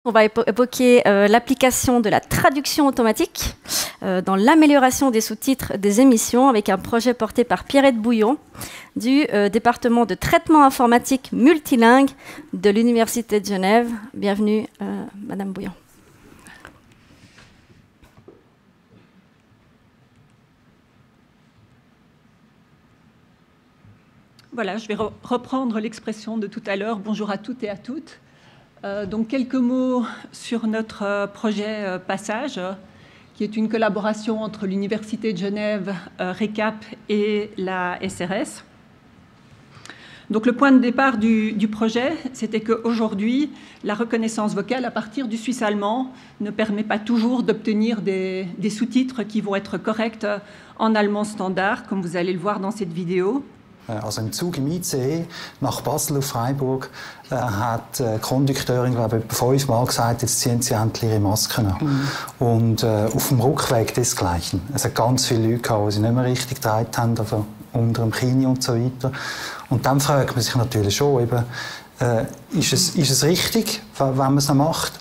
On va évoquer l'application de la traduction automatique dans l'amélioration des sous-titres des émissions avec un projet porté par Pierrette Bouillon du département de traitement informatique multilingue de l'Université de Genève. Bienvenue, Madame Bouillon. Voilà, je vais reprendre l'expression de tout à l'heure. Bonjour à toutes et à toutes. Donc quelques mots sur notre projet Passage, qui est une collaboration entre l'Université de Genève, RECAP et la SRS. Donc le point de départ du projet, c'était qu'aujourd'hui, la reconnaissance vocale à partir du suisse allemand ne permet pas toujours d'obtenir des sous-titres qui vont être corrects en allemand standard, comme vous allez le voir dans cette vidéo. Also im Zug im ICE nach Basel auf Freiburg hat die Kondukteurin, glaube ich, etwa 5 Mal gesagt, jetzt ziehen Sie endlich Ihre Masken an. Und auf dem Rückweg desgleichen. Es hat ganz viele Leute gehabt, die sie nicht mehr richtig getragen haben, also unter dem Kinn und so weiter. Und dann fragt man sich natürlich schon, eben, ist es richtig, wenn man es noch macht?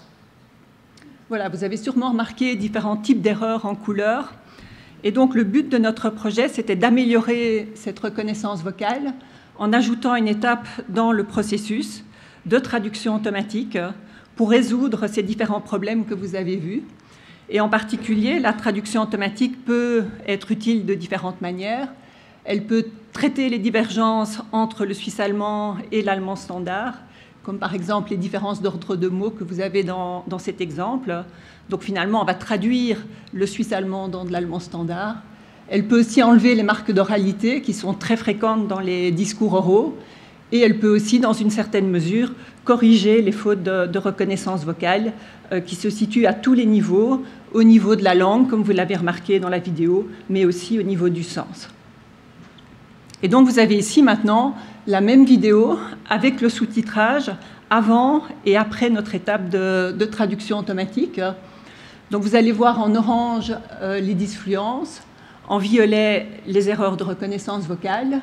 Voilà, vous avez sûrement remarqué différents types d'erreurs en couleur. Et donc, le but de notre projet, c'était d'améliorer cette reconnaissance vocale en ajoutant une étape dans le processus de traduction automatique pour résoudre ces différents problèmes que vous avez vus. Et en particulier, la traduction automatique peut être utile de différentes manières. Elle peut traiter les divergences entre le suisse allemand et l'allemand standard, comme par exemple les différences d'ordre de mots que vous avez dans cet exemple. Donc finalement, on va traduire le suisse allemand dans de l'allemand standard. Elle peut aussi enlever les marques d'oralité qui sont très fréquentes dans les discours oraux. Et elle peut aussi, dans une certaine mesure, corriger les fautes de reconnaissance vocale qui se situent à tous les niveaux, au niveau de la langue, comme vous l'avez remarqué dans la vidéo, mais aussi au niveau du sens. Et donc vous avez ici maintenant la même vidéo avec le sous-titrage avant et après notre étape de traduction automatique. Donc vous allez voir en orange les disfluences, en violet les erreurs de reconnaissance vocale,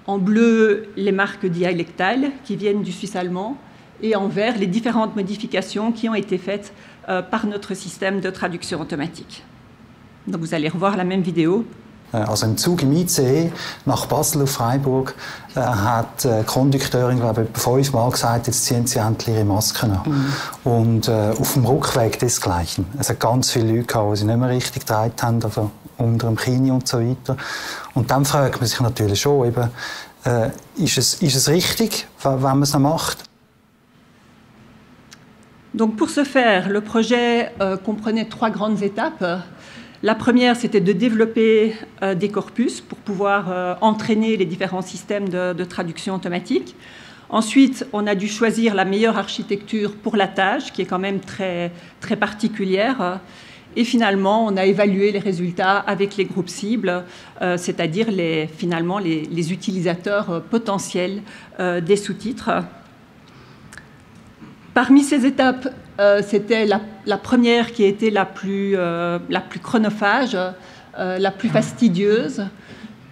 en bleu les marques dialectales qui viennent du suisse allemand et en vert les différentes modifications qui ont été faites par notre système de traduction automatique. Donc vous allez revoir la même vidéo. Also im Zug im ICE nach Basel auf Freiburg hat die Kondukteurin, glaube ich, etwa 5 Mal gesagt, jetzt ziehen Sie endlich Ihre Masken an. Und auf dem Rückweg desgleichen. Es hat ganz viele Leute gehabt, die sie nicht mehr richtig getragen haben, also unter dem Kinn und so weiter. Und dann fragt man sich natürlich schon, eben, ist es richtig, wenn man es noch macht? Donc pour ce faire, le projet comprenait 3 grandes étapes. La première, c'était de développer des corpus pour pouvoir entraîner les différents systèmes de traduction automatique. Ensuite, on a dû choisir la meilleure architecture pour la tâche, qui est quand même très, très particulière. Et finalement, on a évalué les résultats avec les groupes cibles, c'est-à-dire finalement les utilisateurs potentiels des sous-titres. Parmi ces étapes, c'était la première qui a été la plus chronophage, la plus fastidieuse,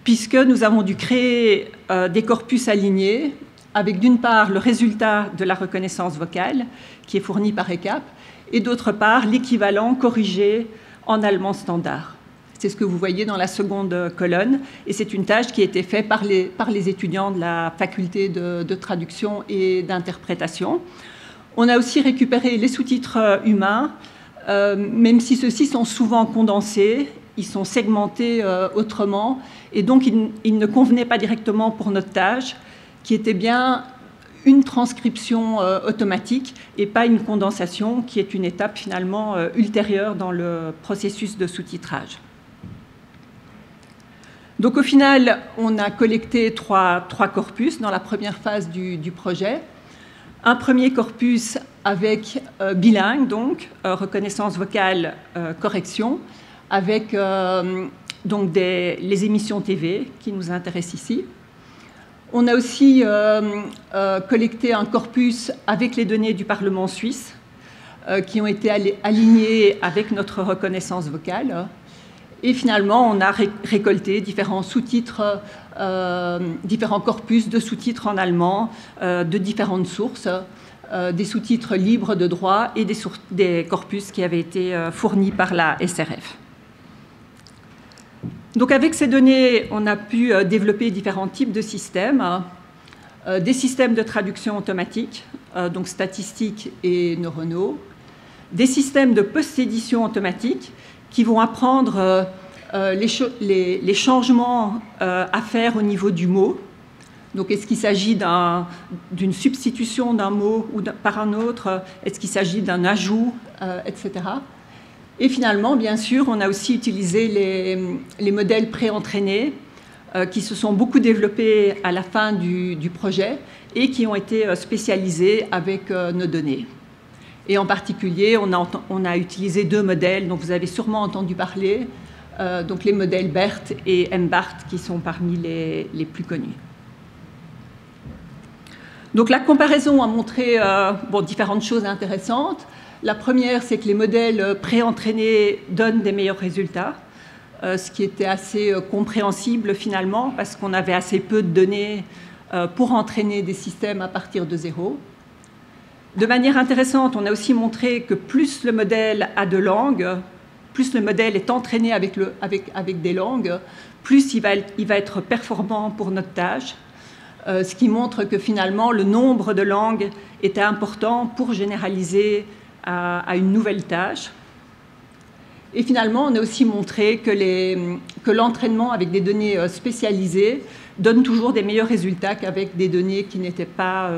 puisque nous avons dû créer des corpus alignés avec d'une part le résultat de la reconnaissance vocale qui est fourni par RECAP et d'autre part l'équivalent corrigé en allemand standard. C'est ce que vous voyez dans la seconde colonne et c'est une tâche qui a été faite par les étudiants de la faculté de traduction et d'interprétation. On a aussi récupéré les sous-titres humains, même si ceux-ci sont souvent condensés, ils sont segmentés autrement, et donc ils ne convenaient pas directement pour notre tâche, qui était bien une transcription automatique et pas une condensation, qui est une étape finalement ultérieure dans le processus de sous-titrage. Donc au final, on a collecté trois corpus dans la première phase du projet. Un premier corpus avec bilingue, donc reconnaissance vocale, correction, avec donc les émissions TV qui nous intéressent ici. On a aussi collecté un corpus avec les données du Parlement suisse qui ont été alignées avec notre reconnaissance vocale. Et finalement, on a récolté différents sous-titres, différents corpus de sous-titres en allemand de différentes sources, des sous-titres libres de droit et des corpus qui avaient été fournis par la SRF. Donc avec ces données, on a pu développer différents types de systèmes, des systèmes de traduction automatique, donc statistiques et neuronaux, des systèmes de post-édition automatique qui vont apprendre les changements à faire au niveau du mot. Donc est-ce qu'il s'agit d'une substitution d'un mot par un autre? Est-ce qu'il s'agit d'un ajout, etc. Et finalement, bien sûr, on a aussi utilisé les modèles pré-entraînés qui se sont beaucoup développés à la fin du projet et qui ont été spécialisés avec nos données. Et en particulier, on a utilisé deux modèles dont vous avez sûrement entendu parler, donc les modèles BERT et MBART qui sont parmi les plus connus. Donc la comparaison a montré différentes choses intéressantes. La première, c'est que les modèles pré-entraînés donnent des meilleurs résultats, ce qui était assez compréhensible finalement, parce qu'on avait assez peu de données pour entraîner des systèmes à partir de zéro. De manière intéressante, on a aussi montré que plus le modèle a de langues, plus le modèle est entraîné avec des langues, plus il va être performant pour notre tâche, ce qui montre que finalement le nombre de langues était important pour généraliser à une nouvelle tâche. Et finalement, on a aussi montré que l'entraînement avec des données spécialisées donne toujours des meilleurs résultats qu'avec des données qui n'étaient pas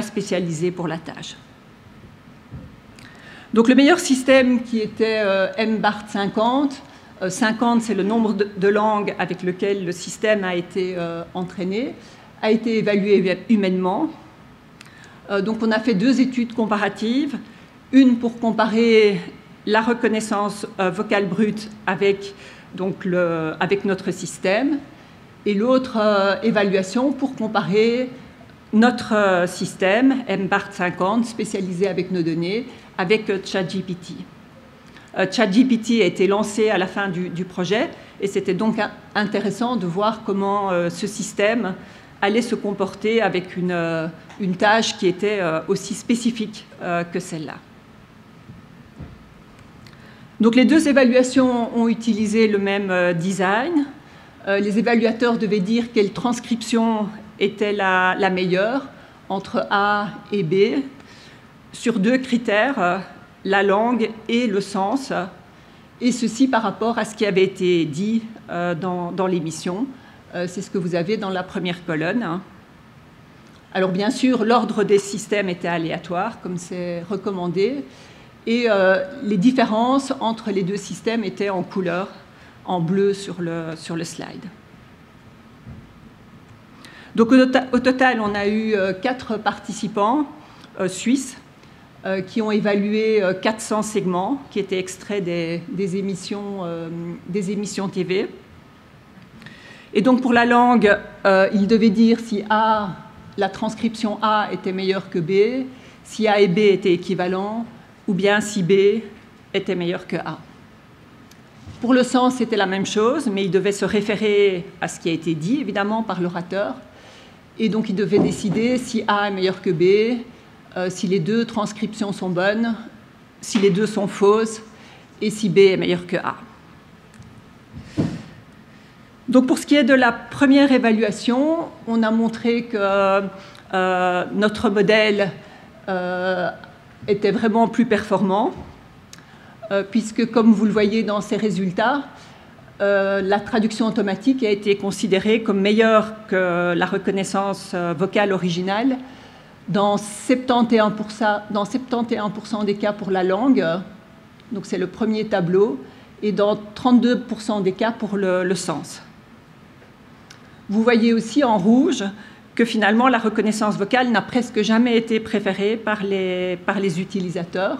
spécialisées pour la tâche. Donc le meilleur système qui était MBART 50. 50, c'est le nombre de langues avec lequel le système a été entraîné, a été évalué humainement. Donc on a fait deux études comparatives, une pour comparer la reconnaissance vocale brute avec notre système, et l'autre évaluation pour comparer notre système, MBART 50, spécialisé avec nos données, avec ChatGPT. ChatGPT a été lancé à la fin du projet, et c'était donc intéressant de voir comment ce système allait se comporter avec une tâche qui était aussi spécifique que celle-là. Donc les deux évaluations ont utilisé le même design. Les évaluateurs devaient dire quelle transcription était la meilleure entre A et B sur deux critères, la langue et le sens, et ceci par rapport à ce qui avait été dit dans l'émission. C'est ce que vous avez dans la première colonne. Alors bien sûr, l'ordre des systèmes était aléatoire, comme c'est recommandé, et les différences entre les deux systèmes étaient en couleur, en bleu sur le slide. Donc au total, on a eu 4 participants suisses qui ont évalué 400 segments qui étaient extraits des émissions TV. Et donc pour la langue, ils devaient dire si la transcription A était meilleure que B, si A et B étaient équivalents, ou bien si B était meilleur que A. Pour le sens, c'était la même chose, mais ils devaient se référer à ce qui a été dit, évidemment, par l'orateur. Et donc, ils devaient décider si A est meilleur que B, si les deux transcriptions sont bonnes, si les deux sont fausses, et si B est meilleur que A. Donc, pour ce qui est de la première évaluation, on a montré que notre modèle était vraiment plus performant, puisque, comme vous le voyez dans ces résultats, la traduction automatique a été considérée comme meilleure que la reconnaissance vocale originale dans 71% des cas pour la langue, donc c'est le premier tableau, et dans 32% des cas pour le sens. Vous voyez aussi en rouge que finalement la reconnaissance vocale n'a presque jamais été préférée par les utilisateurs,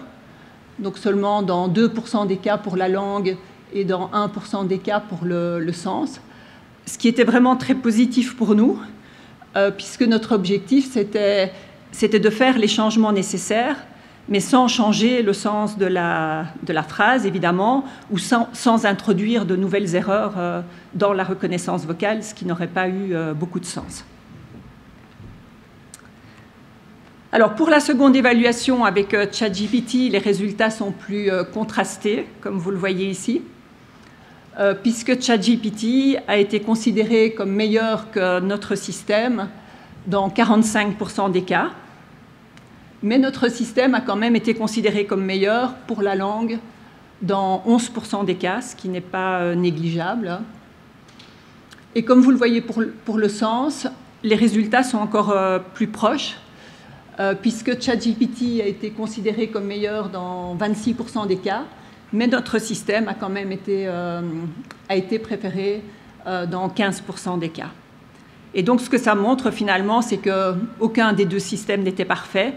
donc seulement dans 2% des cas pour la langue et dans 1% des cas pour le sens, ce qui était vraiment très positif pour nous, puisque notre objectif c'était de faire les changements nécessaires, mais sans changer le sens de la phrase, évidemment, ou sans introduire de nouvelles erreurs dans la reconnaissance vocale, ce qui n'aurait pas eu beaucoup de sens. Alors, pour la seconde évaluation avec ChatGPT, les résultats sont plus contrastés, comme vous le voyez ici, puisque ChatGPT a été considéré comme meilleur que notre système dans 45% des cas, mais notre système a quand même été considéré comme meilleur pour la langue dans 11% des cas, ce qui n'est pas négligeable. Et comme vous le voyez pour le sens, les résultats sont encore plus proches, puisque ChatGPT a été considéré comme meilleur dans 26% des cas, mais notre système a quand même été préféré dans 15% des cas. Et donc ce que ça montre finalement, c'est qu'aucun des deux systèmes n'était parfait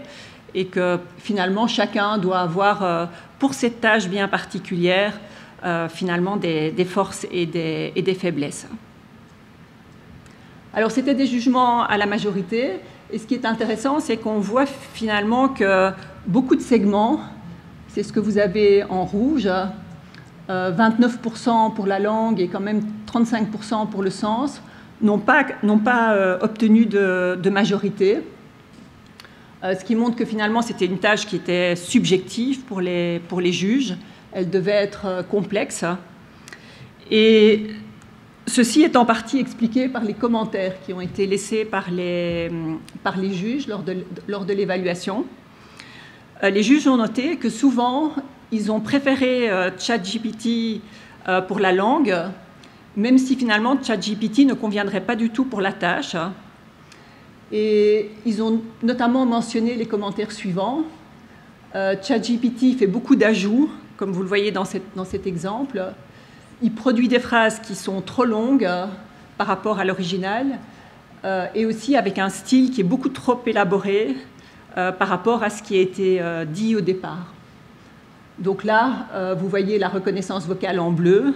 et que finalement chacun doit avoir, pour cette tâche bien particulière, finalement des forces et des faiblesses. Alors c'était des jugements à la majorité. Et ce qui est intéressant, c'est qu'on voit finalement que beaucoup de segments, c'est ce que vous avez en rouge, 29% pour la langue et quand même 35% pour le sens, n'ont pas obtenu de majorité. Ce qui montre que finalement c'était une tâche qui était subjective pour les juges. Elle devait être complexe. Et ceci est en partie expliqué par les commentaires qui ont été laissés par les juges lors de l'évaluation. Les juges ont noté que souvent, ils ont préféré ChatGPT pour la langue, même si finalement ChatGPT ne conviendrait pas du tout pour la tâche. Et ils ont notamment mentionné les commentaires suivants. ChatGPT fait beaucoup d'ajouts, comme vous le voyez dans cet exemple. Il produit des phrases qui sont trop longues par rapport à l'original et aussi avec un style qui est beaucoup trop élaboré par rapport à ce qui a été dit au départ. Donc là, vous voyez la reconnaissance vocale en bleu,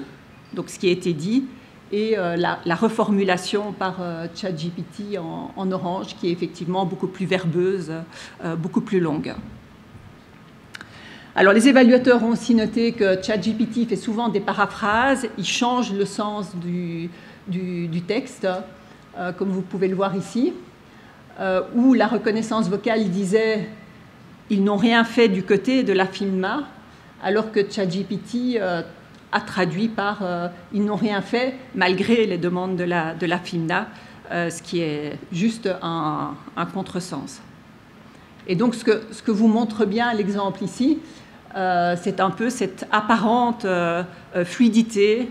donc ce qui a été dit, et la reformulation par ChatGPT en orange, qui est effectivement beaucoup plus verbeuse, beaucoup plus longue. Alors, les évaluateurs ont aussi noté que ChatGPT fait souvent des paraphrases, il change le sens du texte, comme vous pouvez le voir ici, où la reconnaissance vocale disait « ils n'ont rien fait du côté de la FINMA », alors que ChatGPT a traduit par « ils n'ont rien fait malgré les demandes de la FINMA », ce qui est juste un contresens. Et donc, ce que vous montre bien l'exemple ici, c'est un peu cette apparente fluidité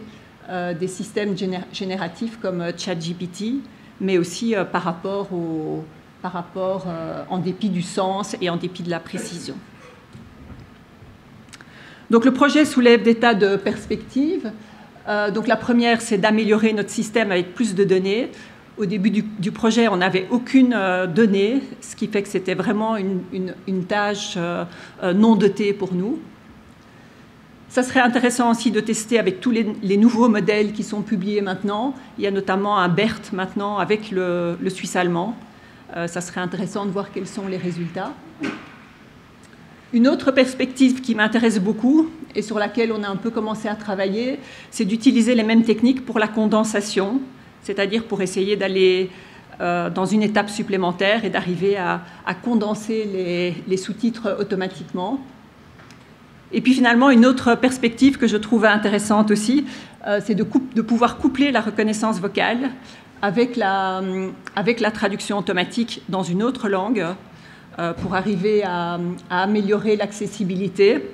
des systèmes génératifs comme ChatGPT, mais aussi par rapport en dépit du sens et en dépit de la précision. Donc le projet soulève des tas de perspectives. Donc la première, c'est d'améliorer notre système avec plus de données. Au début du projet, on n'avait aucune donnée, ce qui fait que c'était vraiment une tâche non dotée pour nous. Ça serait intéressant aussi de tester avec tous les nouveaux modèles qui sont publiés maintenant. Il y a notamment un BERT maintenant avec le suisse allemand. Ça serait intéressant de voir quels sont les résultats. Une autre perspective qui m'intéresse beaucoup et sur laquelle on a un peu commencé à travailler, c'est d'utiliser les mêmes techniques pour la condensation, c'est-à-dire pour essayer d'aller dans une étape supplémentaire et d'arriver à condenser les sous-titres automatiquement. Et puis finalement, une autre perspective que je trouve intéressante aussi, c'est de pouvoir coupler la reconnaissance vocale avec la traduction automatique dans une autre langue pour arriver à améliorer l'accessibilité.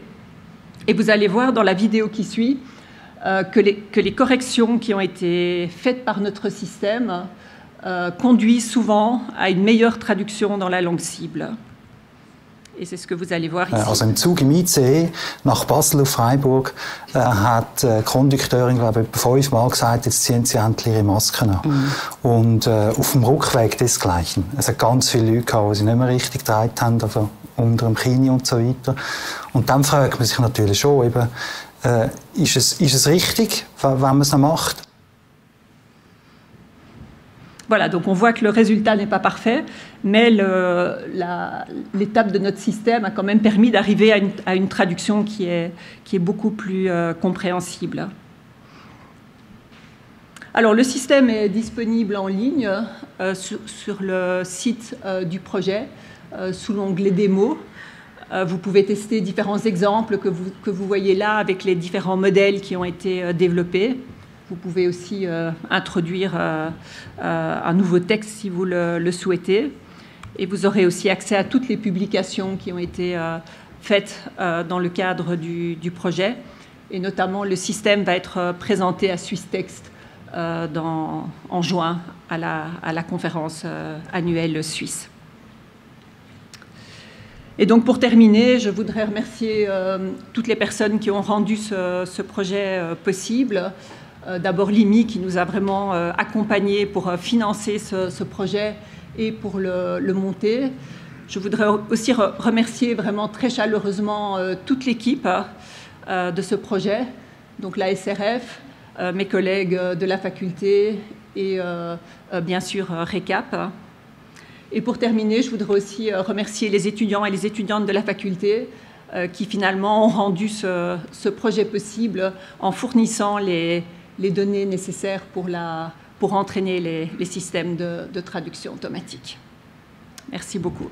Et vous allez voir dans la vidéo qui suit que les corrections qui ont été faites par notre système conduisent souvent à une meilleure traduction dans la langue cible. Et c'est ce que vous allez voir ici. Also im Zug im ICE nach Basel auf Freiburg hat die Kondukteurin, glaube ich, etwa 5 Mal gesagt, jetzt ziehen Sie endlich Ihre Masken an. Und auf dem Rückweg desgleichen. Es hat ganz viele Leute gehabt, die sie nicht mehr richtig getragen haben, also unter dem Kinn und so weiter. Und dann fragt man sich natürlich schon, eben, ist es richtig, wenn man es noch macht? Voilà, donc on voit que le résultat n'est pas parfait, mais l'étape de notre système a quand même permis d'arriver à une traduction qui est beaucoup plus compréhensible. Alors le système est disponible en ligne sur le site du projet. sous l'onglet démo. Vous pouvez tester différents exemples que vous voyez là avec les différents modèles qui ont été développés. Vous pouvez aussi introduire un nouveau texte si vous le souhaitez. Et vous aurez aussi accès à toutes les publications qui ont été faites dans le cadre du projet. Et notamment, le système va être présenté à SwissText en juin à la conférence annuelle suisse. Et donc, pour terminer, je voudrais remercier toutes les personnes qui ont rendu ce projet possible. D'abord, Limi, qui nous a vraiment accompagnés pour financer ce projet et pour le monter. Je voudrais aussi remercier vraiment très chaleureusement toute l'équipe de ce projet, donc la SRF, mes collègues de la faculté et bien sûr RECAP. Et pour terminer, je voudrais aussi remercier les étudiants et les étudiantes de la faculté qui finalement ont rendu ce projet possible en fournissant les données nécessaires pour entraîner les systèmes de traduction automatique. Merci beaucoup.